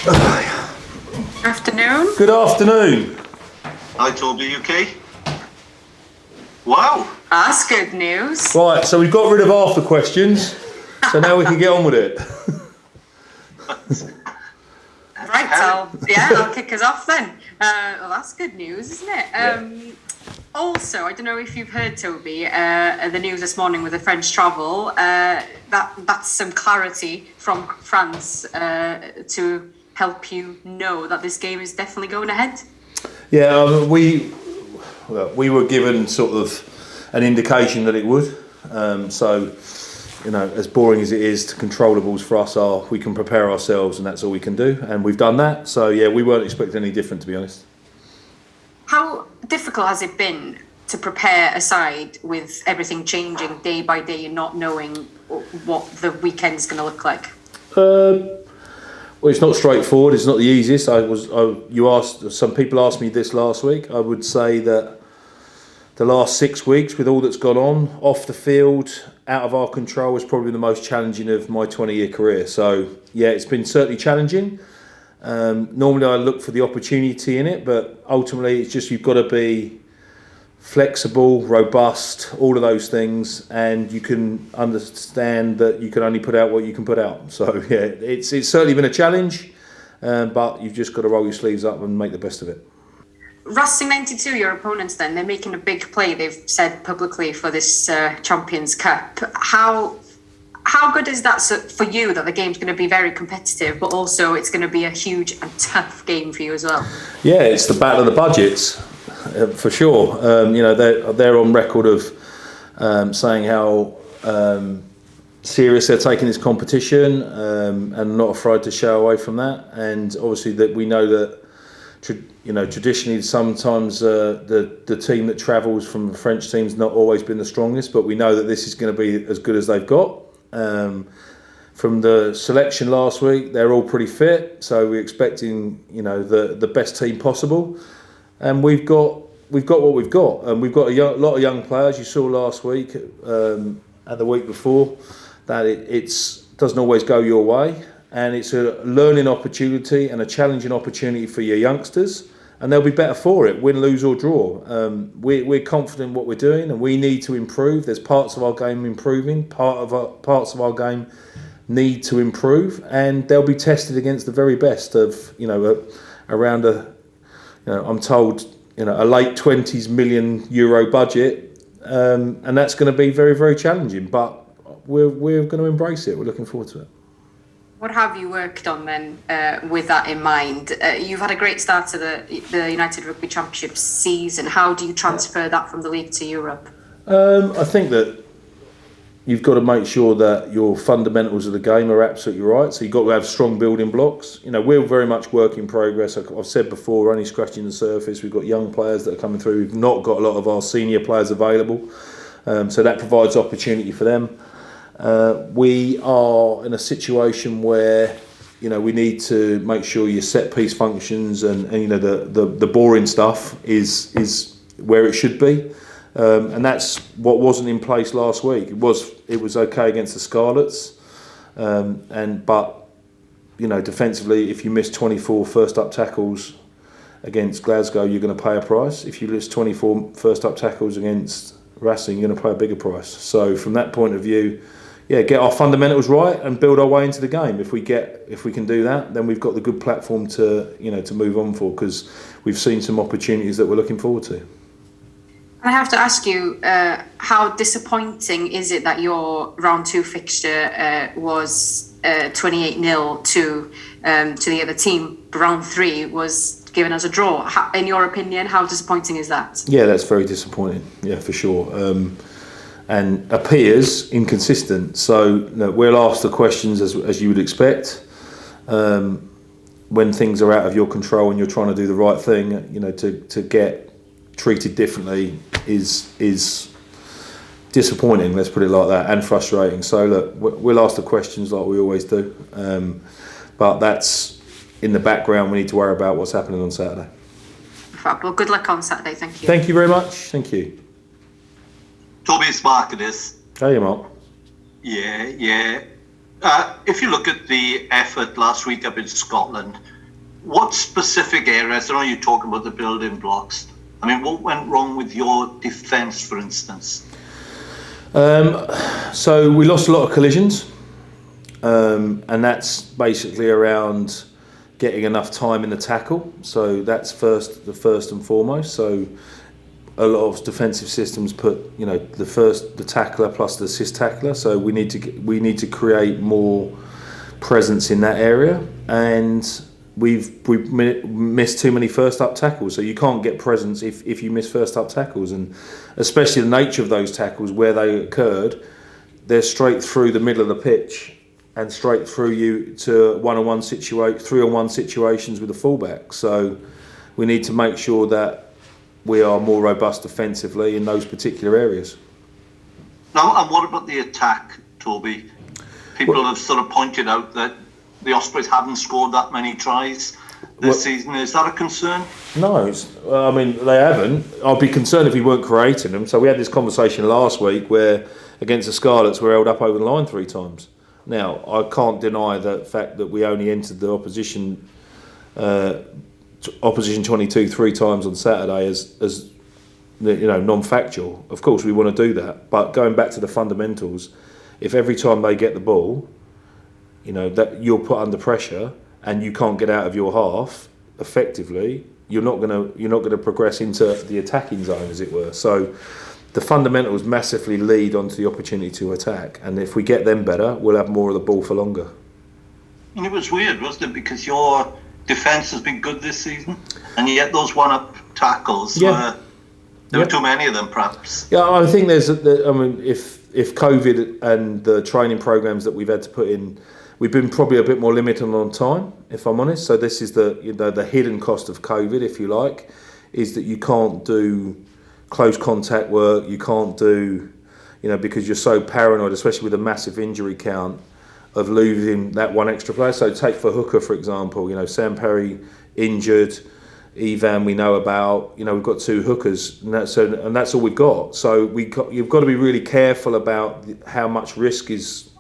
Afternoon. Good afternoon. Hi Toby, UK. Wow. That's good news. Right, so we've got rid of half the questions, so now we can get on with it. Right, I'll kick us off then. Well, that's good news, isn't it? Also, I don't know if you've heard, Toby, the news this morning with the French travel. That's some clarity from France to help you know that this game is definitely going ahead. Yeah, we were given sort of an indication that it would. So, you know, as boring as it is, the controllables for us are we can prepare ourselves and that's all we can do. And we've done that. So, yeah, we weren't expecting any different, to be honest. How difficult has it been to prepare a side with everything changing day by day and not knowing what the weekend's going to look like? Well, it's not straightforward. It's not the easiest. Some people asked me this last week. I would say that the last 6 weeks, with all that's gone on off the field, out of our control, was probably the most challenging of my 20-year career. So yeah, it's been certainly challenging. Normally I look for the opportunity in it, but ultimately it's just you've got to be flexible, robust, all of those things, and you can understand that you can only put out what you can put out. So yeah, it's certainly been a challenge, but you've just got to roll your sleeves up and make the best of it. Racing 92, your opponents then, they're making a big play, they've said publicly, for this Champions Cup. How good is that for you, that the game's going to be very competitive, but also it's going to be a huge and tough game for you as well? Yeah, it's the battle of the budgets, for sure. You know, they're on record of saying how serious they're taking this competition and not afraid to show away from that. And obviously that we know that, traditionally sometimes the team that travels from the French team's not always been the strongest, but we know that this is going to be as good as they've got. From the selection last week, they're all pretty fit, so we're expecting the best team possible, and we've got what we've got, and we've got a lot of young players. You saw last week and the week before that it doesn't always go your way, and it's a learning opportunity and a challenging opportunity for your youngsters, and they'll be better for it, win, lose or draw. We're confident in what we're doing, and we need to improve. There's parts of our game improving, parts of our game need to improve, and they'll be tested against the very best of, around I'm told, a late 20s million euro budget, and that's going to be very, very challenging, but we're going to embrace it. We're looking forward to it. What have you worked on then with that in mind? You've had a great start to the United Rugby Championship season. How do you transfer that from the league to Europe? I think that you've got to make sure that your fundamentals of the game are absolutely right. So you've got to have strong building blocks. We're very much work in progress. I've said before, we're only scratching the surface. We've got young players that are coming through. We've not got a lot of our senior players available. So that provides opportunity for them. We are in a situation where we need to make sure your set piece functions and the boring stuff is where it should be, and that's what wasn't in place last week. It was okay against the Scarlets, but defensively, if you miss 24 first up tackles against Glasgow, you're going to pay a price. If you miss 24 first up tackles against Racing, you're going to pay a bigger price. So from that point of view, get our fundamentals right and build our way into the game. If we can do that, then we've got the good platform to move on for, because we've seen some opportunities that we're looking forward to. I have to ask you, how disappointing is it that your round 2 fixture was 28-0 to the other team? Round 3 was given as a draw. In your opinion, how disappointing is that? Yeah, that's very disappointing. Yeah, for sure. And appears inconsistent. So we'll ask the questions as you would expect. When things are out of your control and you're trying to do the right thing, to get treated differently is disappointing, let's put it like that, and frustrating. So look, we'll ask the questions like we always do, but that's in the background. We need to worry about what's happening on Saturday. Well, good luck on Saturday. Thank you. Thank you very much. Thank you. Toby, it's Marcus. Hey, Mark. Yeah. If you look at the effort last week up in Scotland, what specific areas, I know you're talking about the building blocks. I mean, what went wrong with your defence, for instance? So we lost a lot of collisions, and that's basically around getting enough time in the tackle. So that's the first and foremost. So a lot of defensive systems put, the tackler plus the assist tackler. So we need to create more presence in that area, and we've missed too many first up tackles. So you can't get presence if you miss first up tackles, and especially the nature of those tackles where they occurred, they're straight through the middle of the pitch and straight through you to 3-on-1 situations with the fullback. So we need to make sure that we are more robust defensively in those particular areas. Now, and what about the attack, Toby? People have sort of pointed out that the Ospreys haven't scored that many tries this season. Is that a concern? No, they haven't. I'd be concerned if we weren't creating them. So we had this conversation last week where against the Scarlets we're held up over the line 3 times. Now, I can't deny the fact that we only entered the opposition 22 3 times on Saturday as non-factual. Of course we want to do that, but going back to the fundamentals, if every time they get the ball, that you're put under pressure and you can't get out of your half effectively, you're not gonna progress into the attacking zone, as it were. So the fundamentals massively lead onto the opportunity to attack, and if we get them better, we'll have more of the ball for longer. And it was weird, wasn't it? Because your defence has been good this season, and yet those one-up tackles were too many of them, perhaps. Yeah, I think if COVID and the training programs that we've had to put in, we've been probably a bit more limited on time, if I'm honest. So this is the hidden cost of COVID, if you like, is that you can't do close contact work, you can't do, because you're so paranoid, especially with a massive injury count, of losing that one extra player. So take for hooker, for example, Sam Perry injured, Evan we know about, we've got 2 hookers, and that's all we've got. So you've got to be really careful about how much risk is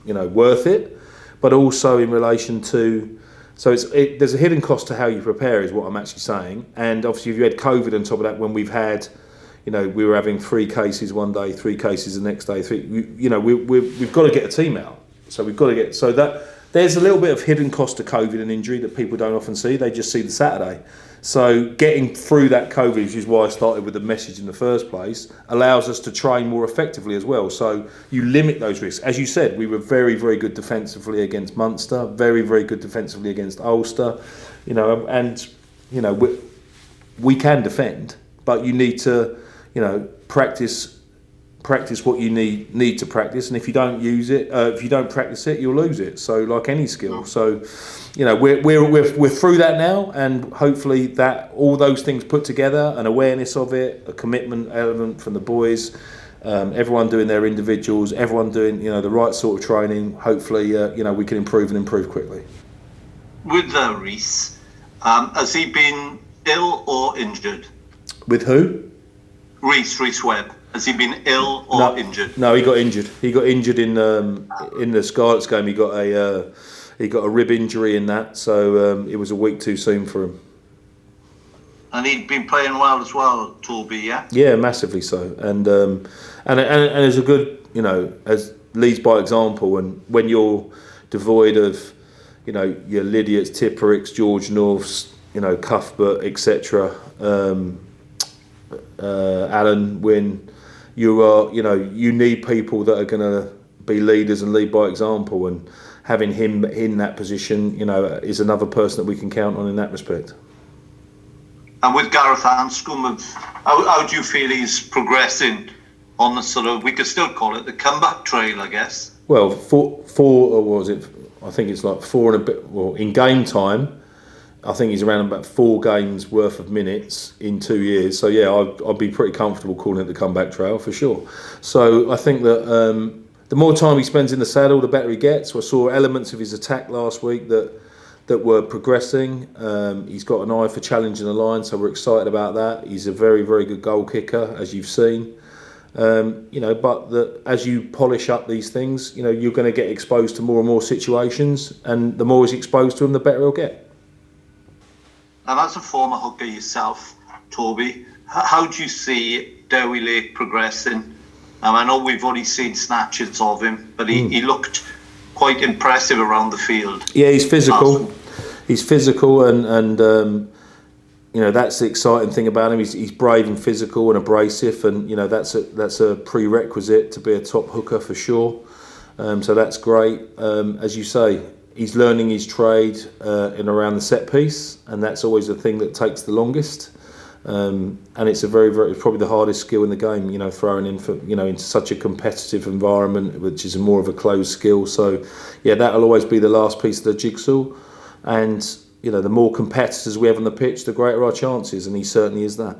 worth it, but also in relation to, there's a hidden cost to how you prepare, is what I'm actually saying. And obviously if you had COVID on top of that, when we've had, we were having 3 cases one day, 3 cases the next day, we've got to get a team out. So we've got to get, so that there's a little bit of hidden cost to COVID and injury that people don't often see. They just see the Saturday. So getting through that COVID, which is why I started with the message in the first place, allows us to train more effectively as well. So you limit those risks. As you said, we were very, very good defensively against Munster, very, very good defensively against Ulster, we can defend, but you need to, practice what you need to practice, and if you don't use it, if you don't practice it, you'll lose it. So like any skill, so we're through that now, and hopefully that all those things put together, an awareness of it, a commitment element from the boys, everyone doing their individuals, everyone doing the right sort of training. Hopefully, we can improve quickly. With Reece, has he been ill or injured? With who? Reece Webb. Has he been ill or injured? No, he got injured. He got injured in the Scarlets game. He got a rib injury in that, so it was a week too soon for him. And he'd been playing well as well, Toby, yeah? Yeah, massively so. And as a good, as leads by example, and when you're devoid of, your Lydia's, Tippericks, George Norths, Cuthbert, etc., Alan Wynne, you need people that are going to be leaders and lead by example, and having him in that position, is another person that we can count on in that respect. And with Gareth Anscombe, how do you feel he's progressing on the sort of, we could still call it the comeback trail, I guess? Well, four or was it? I think it's like 4 and a bit. Well, in game time, I think he's around about 4 games worth of minutes in 2 years. So yeah, I'd be pretty comfortable calling it the comeback trail for sure. So I think that the more time he spends in the saddle, the better he gets. So I saw elements of his attack last week that were progressing. He's got an eye for challenging the line, so we're excited about that. He's a very, very good goal kicker, as you've seen. But as you polish up these things, you're going to get exposed to more and more situations, and the more he's exposed to them, the better he'll get. and as a former hooker yourself, Toby, how do you see Dewi Lake progressing? I know we've already seen snatches of him, but he looked quite impressive around the field. Yeah, he's physical. He's physical, and you know, that's the exciting thing about him. He's brave and physical and abrasive, and you know, that's a prerequisite to be a top hooker for sure. So that's great. As you say, he's learning his trade in around the set piece, and that's always the thing that takes the longest. And it's it's probably the hardest skill in the game, you know, throwing in for, you know, into such a competitive environment, which is more of a closed skill. So yeah, that'll always be the last piece of the jigsaw. And you know, the more competitors we have on the pitch, the greater our chances, and he certainly is that.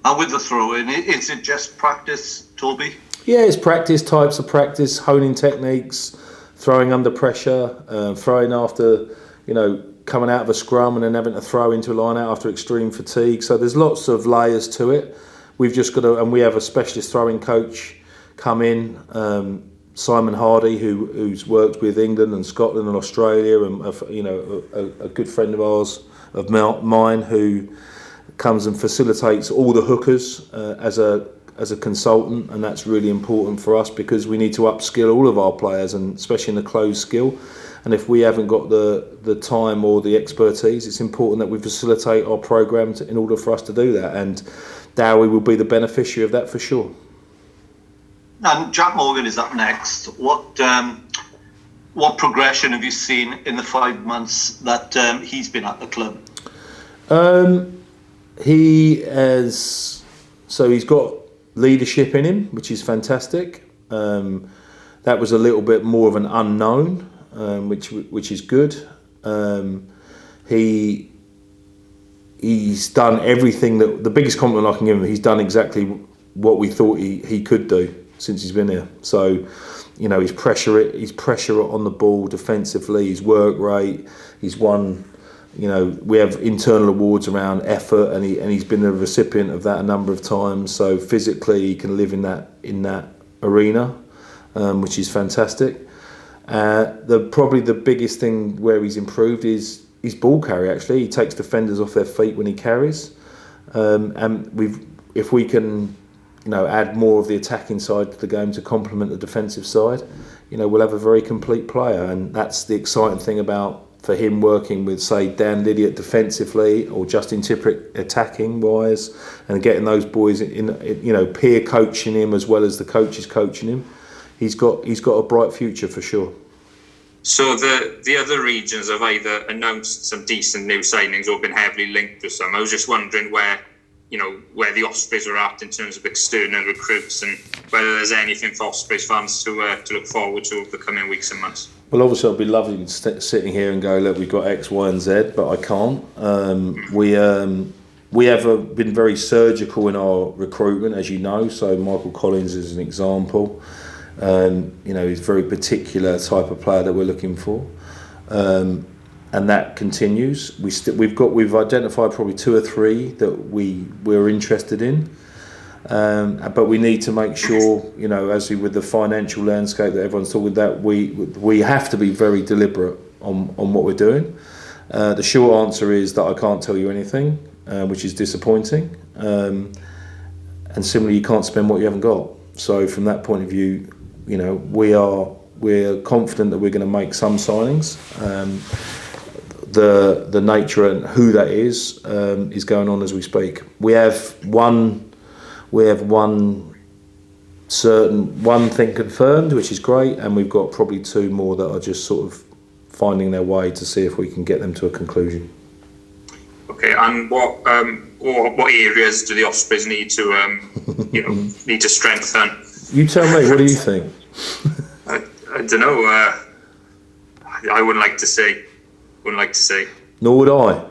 And with the throw-in, is it just practice, Toby? Yeah, it's practice, types of practice, honing techniques, throwing under pressure, throwing after, you know, coming out of a scrum and then having to throw into a line out after extreme fatigue. So there's lots of layers to it. We've just got to, and we have a specialist throwing coach come in, Simon Hardy, who's worked with England and Scotland and Australia, and you know, a good friend of ours, of mine, who comes and facilitates all the hookers as a consultant, and that's really important for us because we need to upskill all of our players, and especially in the closed skill. And if we haven't got the time or the expertise, it's important that we facilitate our program in order for us to do that. And Dowie will be the beneficiary of that for sure. And Jack Morgan is up next. What progression have you seen in the 5 months that he's been at the club? He's got leadership in him, which is fantastic. That was a little bit more of an unknown. Which is good. He's done everything that the biggest compliment I can give him. He's done exactly what we thought he could do since he's been here. So, you know, his pressure on the ball defensively, his work rate. He's won. You know, we have internal awards around effort, and he's been the recipient of that a number of times. So physically, he can live in that arena, which is fantastic. Probably the biggest thing where he's improved is his ball carry. Actually, he takes defenders off their feet when he carries, and if we can, you know, add more of the attacking side to the game to complement the defensive side, you know, we'll have a very complete player, and that's the exciting thing for him working with, say, Dan Lydiate defensively or Justin Tipperick attacking wise, and getting those boys in, you know, peer coaching him as well as the coaches coaching him. He's got a bright future for sure. So the other regions have either announced some decent new signings or been heavily linked with some. I was just wondering where the Ospreys are at in terms of external recruits, and whether there's anything for Ospreys fans to look forward to over the coming weeks and months. Well, obviously, I'd be lovely sitting here and go, look, we've got X, Y, and Z, but I can't. We have been very surgical in our recruitment, as you know. So Michael Collins is an example. You know, he's a very particular type of player that we're looking for, and that continues. We've identified probably 2 or 3 that we're interested in, but we need to make sure, you know, as with the financial landscape that everyone's talking about, we have to be very deliberate on what we're doing. The short answer is that I can't tell you anything, which is disappointing, and similarly, you can't spend what you haven't got. So from that point of view, you know, we're confident that we're going to make some signings. The nature and who that is going on as we speak. We have one thing confirmed, which is great, and we've got probably 2 more that are just sort of finding their way to see if we can get them to a conclusion. Okay, and what areas do the Ospreys need to strengthen? You tell me. What do you think? I don't know. I wouldn't like to say. Nor would I.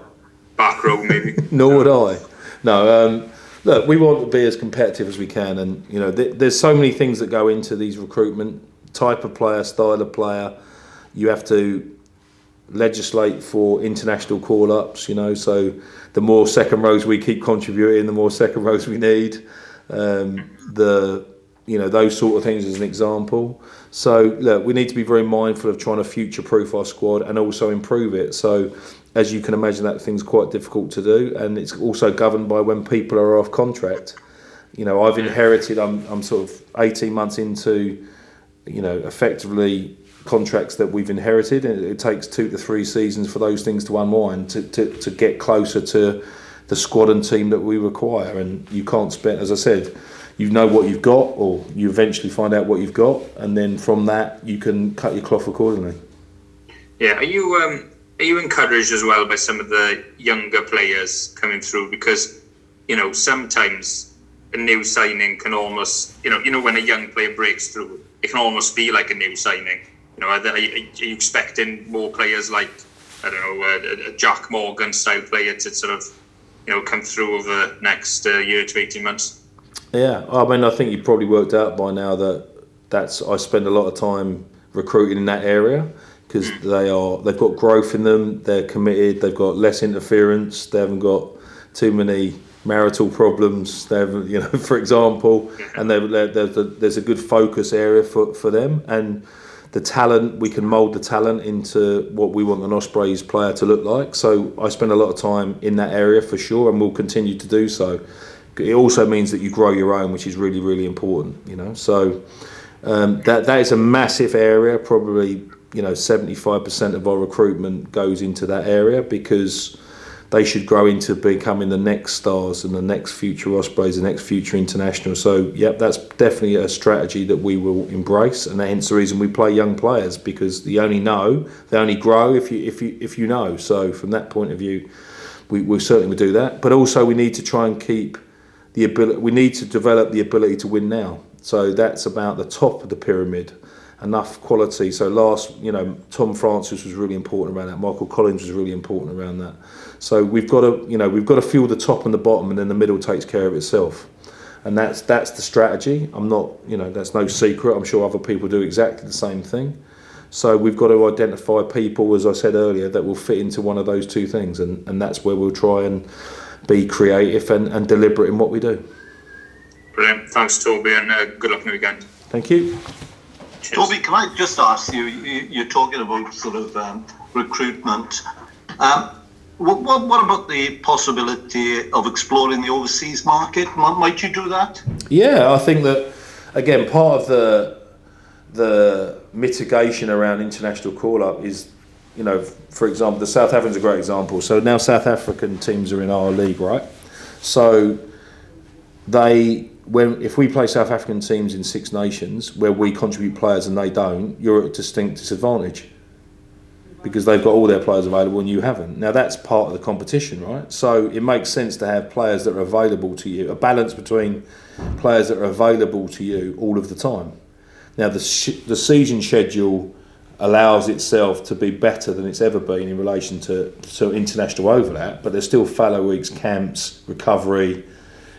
Back row, maybe. Nor would I. No. Look, we want to be as competitive as we can, and you know, there's so many things that go into these recruitment: type of player, style of player. You have to legislate for international call-ups. You know, so the more second rows we keep contributing, the more second rows we need. those sort of things as an example. So look, we need to be very mindful of trying to future-proof our squad and also improve it. So as you can imagine, that thing's quite difficult to do, and it's also governed by when people are off contract. I've inherited, I'm sort of 18 months into, effectively contracts that we've inherited, and it takes 2 to 3 seasons for those things to unwind to get closer to the squad and team that we require. And you can't spend, as I said, you know what you've got, or you eventually find out what you've got, and then from that you can cut your cloth accordingly. Yeah, are you encouraged as well by some of the younger players coming through? Because sometimes a new signing can almost, when a young player breaks through, it can almost be like a new signing. Are you expecting more players like, I don't know, a Jack Morgan style player to sort of, come through over the next year to 18 months? Yeah, I mean, I think you've probably worked out by now I spend a lot of time recruiting in that area, because they've got growth in them, they're committed, they've got less interference, they haven't got too many marital problems, they haven't, for example, and there's a good focus area for them, and the talent, we can mould the talent into what we want an Ospreys player to look like. So I spend a lot of time in that area for sure, and will continue to do so. It also means that you grow your own, which is really, really important, So that is a massive area. Probably 75% of our recruitment goes into that area, because they should grow into becoming the next stars and the next future Ospreys, the next future international. So that's definitely a strategy that we will embrace, and hence the reason we play young players, because they only grow if you know. So from that point of view, we certainly would do that. But also we need to try and keep the ability. We need to develop the ability to win now. So that's about the top of the pyramid. Enough quality. So Tom Francis was really important around that. Michael Collins was really important around that. So we've got to fuel the top and the bottom, and then the middle takes care of itself. And that's the strategy. I'm not, that's no secret. I'm sure other people do exactly the same thing. So we've got to identify people, as I said earlier, that will fit into one of those two things, and that's where we'll try and be creative and deliberate in what we do. Brilliant. Thanks, Toby, and good luck in the weekend. Thank you. Cheers. Toby, can I just ask you, you're talking about sort of recruitment. What about the possibility of exploring the overseas market? Might you do that? Yeah, I think that, again, part of the mitigation around international call-up is, for example, the South Africans are a great example. So now South African teams are in our league, right? So if we play South African teams in Six Nations where we contribute players and they don't, you're at a distinct disadvantage, because they've got all their players available and you haven't. Now that's part of the competition, right? So it makes sense to have players that are available to you, a balance between players that are available to you all of the time. Now the season schedule allows itself to be better than it's ever been in relation to international overlap, but there's still fallow weeks, camps, recovery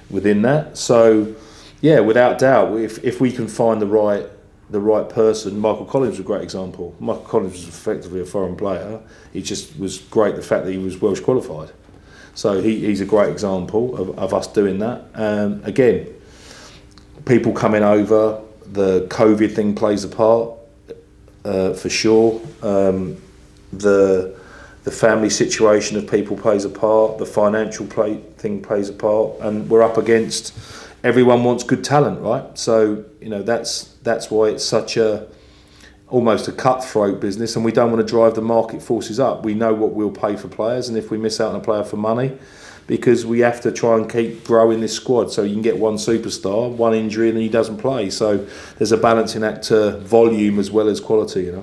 within that. So yeah, without doubt, if we can find the right person, Michael Collins was a great example. Michael Collins was effectively a foreign player. He just was great, the fact that he was Welsh qualified. So he's a great example of us doing that. Again, people coming over, the COVID thing plays a part, for sure. The family situation of people plays a part, the financial thing plays a part, and we're up against, everyone wants good talent, right? So that's why it's such almost a cutthroat business, and we don't want to drive the market forces up. We know what we'll pay for players, and if we miss out on a player for money, because we have to try and keep growing this squad, so you can get one superstar, one injury, and then he doesn't play. So there's a balancing act to volume as well as quality,